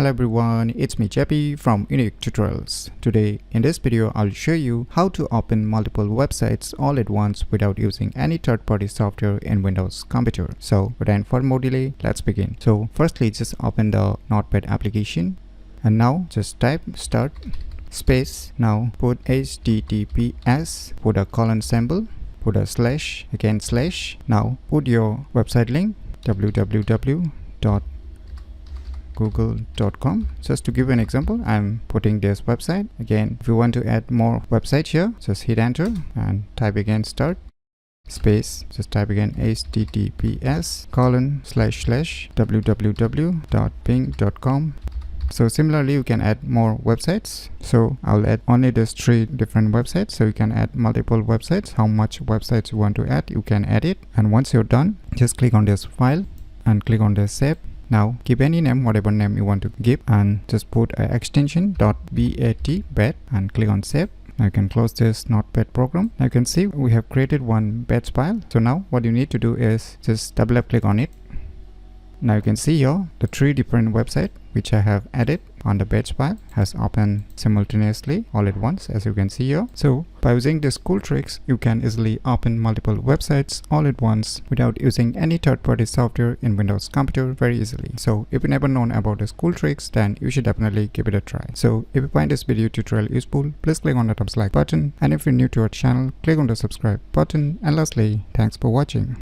Hello everyone, it's me JP from UniqueTutorials. Today in this video I'll show you how to open multiple websites all at once without using any third-party software in Windows computer. So without further more delay, let's begin. So firstly, just open the Notepad application and now just type start space, now put https, put a colon symbol, put a slash, again slash, now put your website link www.google.com. just to give an example, I'm putting this website. Again, if you want to add more websites here, just hit enter and type again start space, just type again https colon slash slash www.bing.com. So similarly, you can add more websites. So I'll add only these 3 different websites. So you can add multiple websites. How much websites you want to add, you can add it. And once you're done, just click on this file and click on this save. Now give any name, whatever name you want to give, and just put an extension .bat and click on save. Now you can close this Notepad program. Now you can see we have created one batch file. So now what you need to do is just double click on it. Now you can see here the 3 different websites which I have added on the batch file has opened simultaneously all at once, as you can see here. So by using these cool tricks, you can easily open multiple websites all at once without using any third-party software in Windows computer very easily. So if you never known about these cool tricks, then you should definitely give it a try. So if you find this video tutorial useful, please click on the thumbs like button, and if you're new to our channel, click on the subscribe button. And lastly, thanks for watching.